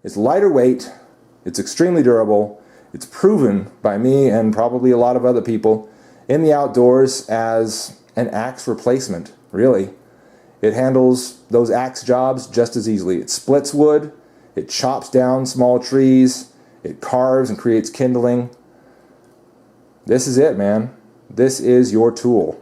It's lighter weight, it's extremely durable, it's proven by me and probably a lot of other people in the outdoors as an axe replacement, really. It handles those axe jobs just as easily. It splits wood, it chops down small trees, it carves and creates kindling. This is it, man. This is your tool.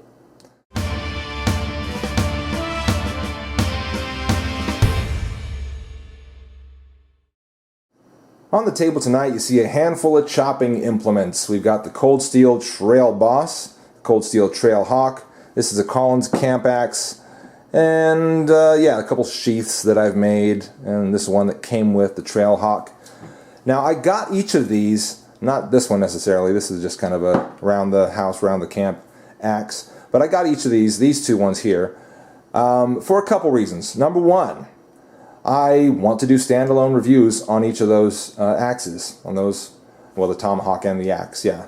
On the table tonight, you see a handful of chopping implements. We've got the Cold Steel Trail Boss, Cold Steel Trail Hawk. This is a Collins camp axe, and yeah, a couple sheaths that I've made, and this one that came with the Trail Hawk. Now, I got each of these, not this one necessarily, this is just kind of a around the house, around the camp axe, but I got each of these two ones here, for a couple reasons. Number one, I want to do standalone reviews on each of those axes, on those, well, the tomahawk and the axe, yeah.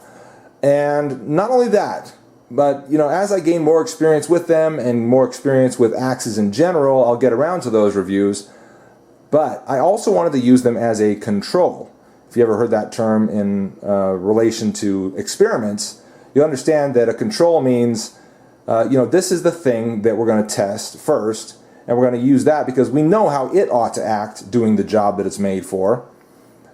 And not only that, but you know, as I gain more experience with them and more experience with axes in general, I'll get around to those reviews. But I also wanted to use them as a control. If you ever heard that term in relation to experiments, you understand that a control means, you know, this is the thing that we're going to test first. And we're going to use that because we know how it ought to act doing the job that it's made for.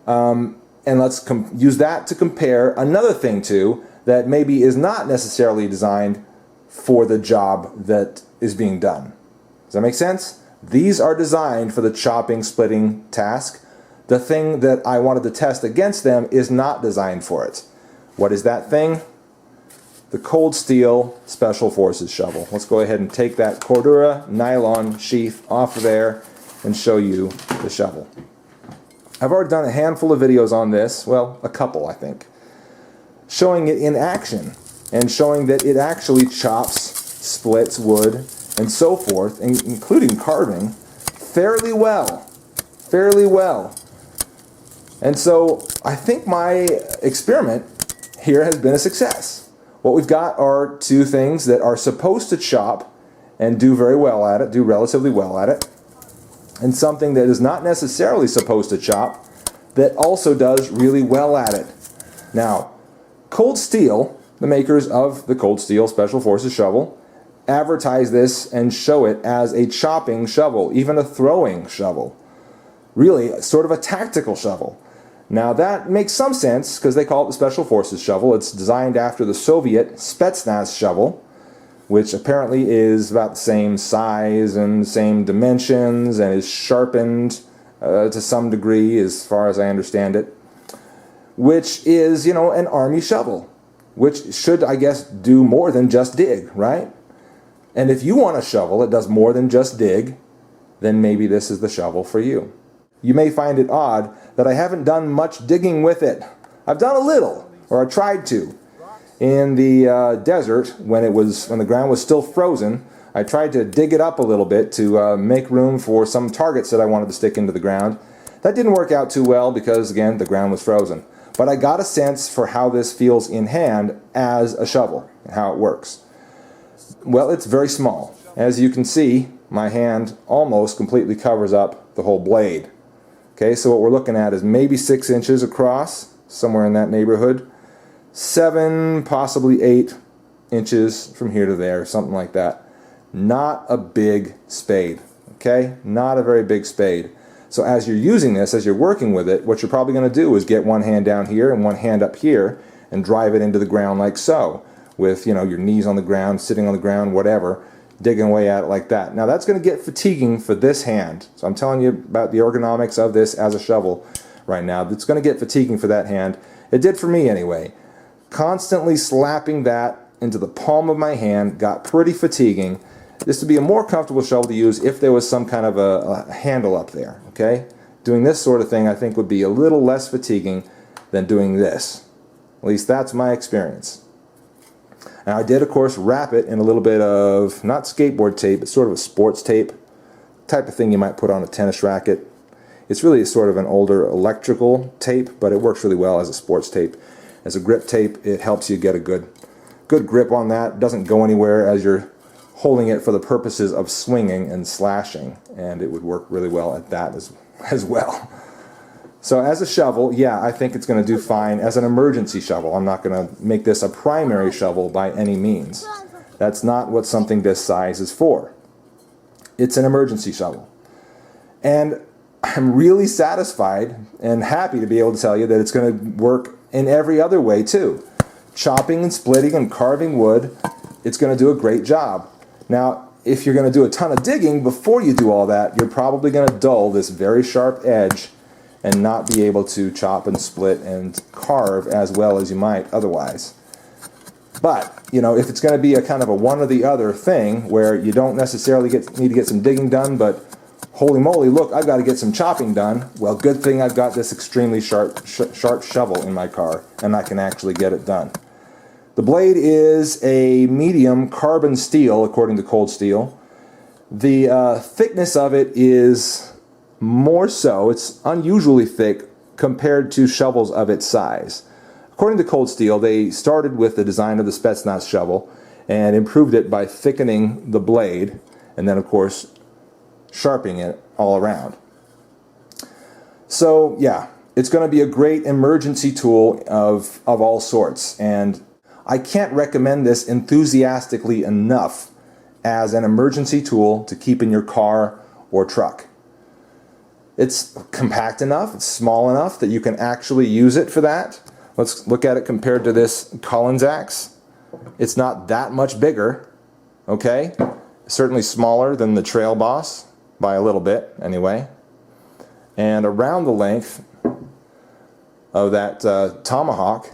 And let's use that to compare another thing to that maybe is not necessarily designed for the job that is being done. Does that make sense? These are designed for the chopping, splitting task. The thing that I wanted to test against them is not designed for it. What is that thing? The Cold Steel Special Forces shovel. Let's go ahead and take that Cordura nylon sheath off of there and show you the shovel. I've already done a handful of videos on this, well, a couple I think, showing it in action and showing that it actually chops, splits wood, and so forth, including carving, fairly well. Fairly well. And so I think my experiment here has been a success. What we've got are two things that are supposed to chop and do very well at it, do relatively well at it, and something that is not necessarily supposed to chop that also does really well at it. Now, Cold Steel, the makers of the Cold Steel Special Forces shovel, advertise this and show it as a chopping shovel, even a throwing shovel. Really, sort of a tactical shovel. Now that makes some sense because they call it the Special Forces shovel. It's designed after the Soviet Spetsnaz shovel, which apparently is about the same size and same dimensions and is sharpened to some degree as far as I understand it, which is, you know, an army shovel, which should, I guess, do more than just dig, right? And if you want a shovel that does more than just dig, then maybe this is the shovel for you. You may find it odd that I haven't done much digging with it. I've done a little, or I tried to. In the desert, when the ground was still frozen, I tried to dig it up a little bit to make room for some targets that I wanted to stick into the ground. That didn't work out too well because, again, the ground was frozen. But I got a sense for how this feels in hand as a shovel, and how it works. Well, it's very small. As you can see, my hand almost completely covers up the whole blade. Okay, so what we're looking at is maybe 6 inches across, somewhere in that neighborhood. 7, possibly 8 inches from here to there, something like that. Not a big spade, okay? Not a very big spade. So as you're using this, as you're working with it, what you're probably going to do is get one hand down here and one hand up here and drive it into the ground like so, with, you know, your knees on the ground, sitting on the ground, whatever, digging away at it like that. Now that's going to get fatiguing for this hand. So I'm telling you about the ergonomics of this as a shovel right now. It's going to get fatiguing for that hand. It did for me anyway. Constantly slapping that into the palm of my hand got pretty fatiguing. This would be a more comfortable shovel to use if there was some kind of a handle up there, okay? Doing this sort of thing I think would be a little less fatiguing than doing this. At least that's my experience. Now I did, of course, wrap it in a little bit of, not skateboard tape, but sort of a sports tape, type of thing you might put on a tennis racket. It's really sort of an older electrical tape, but it works really well as a sports tape. As a grip tape, it helps you get a good grip on that. It doesn't go anywhere as you're holding it for the purposes of swinging and slashing, and it would work really well at that as well. So as a shovel, yeah, I think it's going to do fine as an emergency shovel. I'm not going to make this a primary shovel by any means. That's not what something this size is for. It's an emergency shovel. And I'm really satisfied and happy to be able to tell you that it's going to work in every other way too. Chopping and splitting and carving wood, it's going to do a great job. Now, if you're going to do a ton of digging before you do all that, you're probably going to dull this very sharp edge and not be able to chop and split and carve as well as you might otherwise. But, you know, if it's going to be a kind of a one or the other thing where you don't necessarily need to get some digging done, but holy moly, look, I've got to get some chopping done. Well, good thing I've got this extremely sharp shovel in my car, and I can actually get it done. The blade is a medium carbon steel, according to Cold Steel. The thickness of it is more so, it's unusually thick compared to shovels of its size. According to Cold Steel, they started with the design of the Spetsnaz shovel and improved it by thickening the blade and then, of course, sharpening it all around. So, yeah, it's going to be a great emergency tool of all sorts, and I can't recommend this enthusiastically enough as an emergency tool to keep in your car or truck. It's compact enough, it's small enough that you can actually use it for that. Let's look at it compared to this Collins axe. It's not that much bigger, okay? Certainly smaller than the Trail Boss, by a little bit anyway. And around the length of that Tomahawk.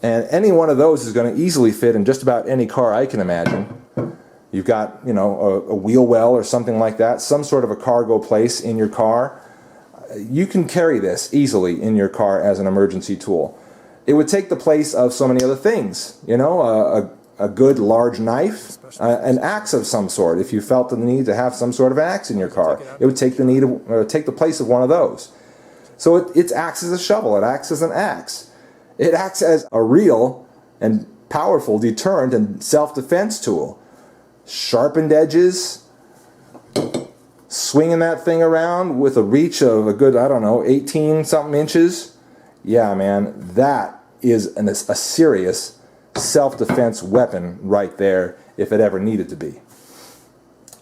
And any one of those is going to easily fit in just about any car I can imagine. You've got, you know, a wheel well or something like that, some sort of a cargo place in your car. You can carry this easily in your car as an emergency tool. It would take the place of so many other things, you know, a good large knife, an axe of some sort. If you felt the need to have some sort of axe in your car, it would take the place of one of those. So it acts as a shovel, it acts as an axe. It acts as a real and powerful deterrent and self-defense tool. Sharpened edges, swinging that thing around with a reach of a good, I don't know, 18-something inches. Yeah, man, that is a serious self-defense weapon right there if it ever needed to be.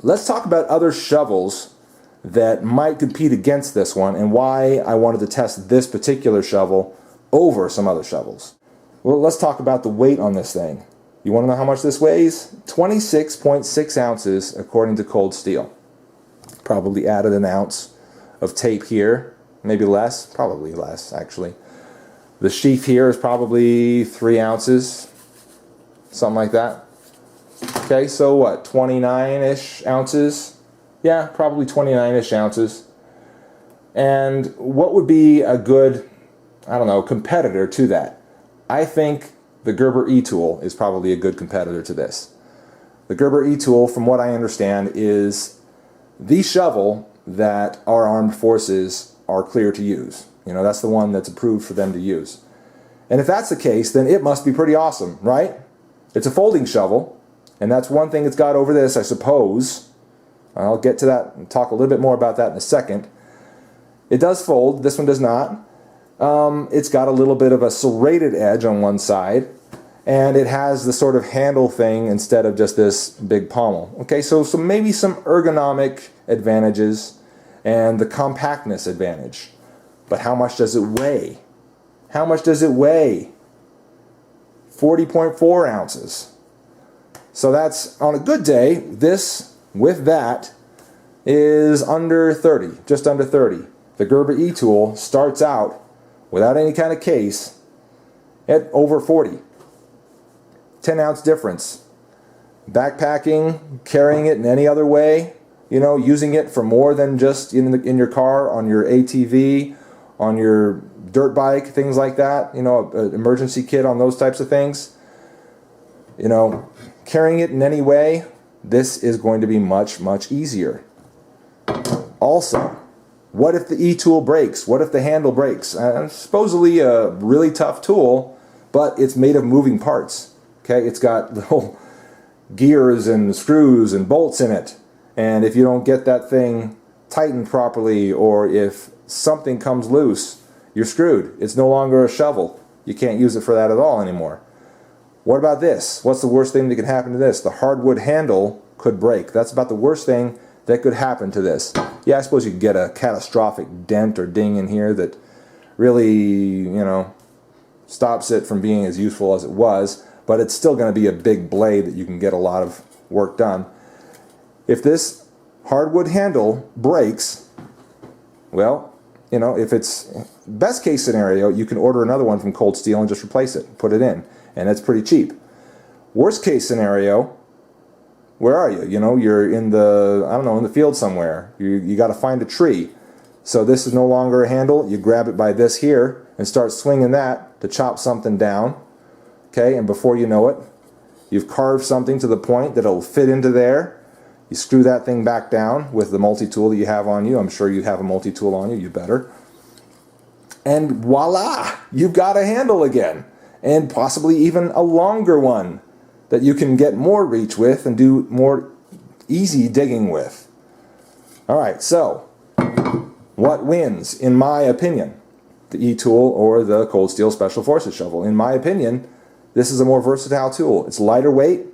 Let's talk about other shovels that might compete against this one and why I wanted to test this particular shovel over some other shovels. Well, let's talk about the weight on this thing. You want to know how much this weighs? 26.6 ounces according to Cold Steel. Probably added an ounce of tape here, maybe less, probably less actually. The sheath here is probably 3 ounces, something like that. Okay, so what, 29-ish ounces? Yeah, probably 29-ish ounces. And what would be a good, I don't know, competitor to that? I think the Gerber Etool is probably a good competitor to this. The Gerber Etool, from what I understand, is the shovel that our armed forces are clear to use. You know, that's the one that's approved for them to use. And if that's the case, then it must be pretty awesome, right? It's a folding shovel, and that's one thing it's got over this, I suppose. I'll get to that and talk a little bit more about that in a second. It does fold, this one does not. It's got a little bit of a serrated edge on one side, and it has the sort of handle thing instead of just this big pommel. Okay, so maybe some ergonomic advantages and the compactness advantage. But how much does it weigh? How much does it weigh? 40.4 ounces. So that's, on a good day, this with that is under 30, just under 30. The Gerber Etool starts out without any kind of case at over 40. 10-ounce difference. Backpacking, carrying it in any other way, you know, using it for more than just in your car, on your ATV, on your dirt bike, things like that, you know, an emergency kit on those types of things. You know, carrying it in any way, this is going to be much, much easier. Also, what if the E-tool breaks? What if the handle breaks? Supposedly a really tough tool, but it's made of moving parts. Okay, it's got little gears and screws and bolts in it. And if you don't get that thing tightened properly, or if something comes loose, you're screwed. It's no longer a shovel. You can't use it for that at all anymore. What about this? What's the worst thing that could happen to this? The hardwood handle could break. That's about the worst thing that could happen to this. Yeah, I suppose you could get a catastrophic dent or ding in here that really, you know, stops it from being as useful as it was, but it's still going to be a big blade that you can get a lot of work done. If this hardwood handle breaks, well, you know, if it's best case scenario, you can order another one from Cold Steel and just replace it, put it in, and it's pretty cheap. Worst case scenario, where are you? You know, you're in the, I don't know, in the field somewhere. You got to find a tree. So this is no longer a handle. You grab it by this here and start swinging that to chop something down. Okay, and before you know it, you've carved something to the point that it'll fit into there. You screw that thing back down with the multi-tool that you have on you. I'm sure you have a multi-tool on you. You better. And voila! You've got a handle again. And possibly even a longer one that you can get more reach with and do more easy digging with. Alright, so what wins, in my opinion? The E-tool or the Cold Steel Special Forces shovel. In my opinion, this is a more versatile tool. It's lighter weight.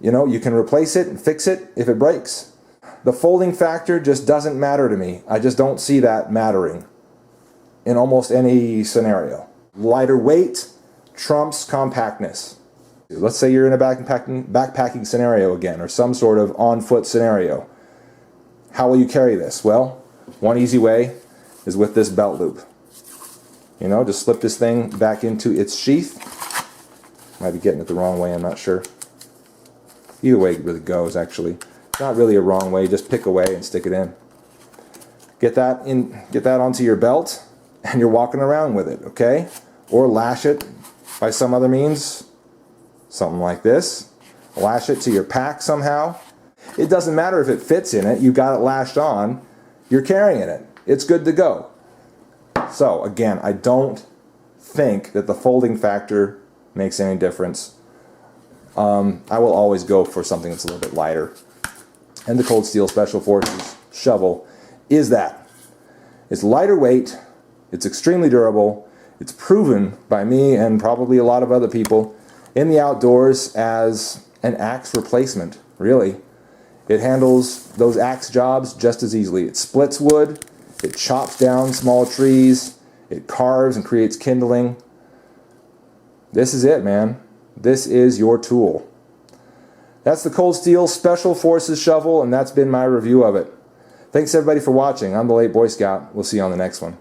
You know, you can replace it and fix it if it breaks. The folding factor just doesn't matter to me. I just don't see that mattering in almost any scenario. Lighter weight trumps compactness. Let's say you're in a backpacking scenario again, or some sort of on-foot scenario. How will you carry this? Well, one easy way is with this belt loop. You know, just slip this thing back into its sheath. Might be getting it the wrong way, I'm not sure. Either way it really goes, actually. It's not really a wrong way, just pick away and stick it in. Get that onto your belt, and you're walking around with it, okay? Or lash it by some other means, something like this. Lash it to your pack somehow. It doesn't matter if it fits in it, you've got it lashed on, you're carrying it. It's good to go. So, again, I don't think that the folding factor makes any difference. I will always go for something that's a little bit lighter. And the Cold Steel Special Forces shovel is that. It's lighter weight, it's extremely durable, it's proven by me and probably a lot of other people in the outdoors as an axe replacement, really. It handles those axe jobs just as easily. It splits wood, it chops down small trees, it carves and creates kindling. This is it, man. This is your tool. That's the Cold Steel Special Forces shovel, and that's been my review of it. Thanks everybody for watching. I'm the Late Boy Scout. We'll see you on the next one.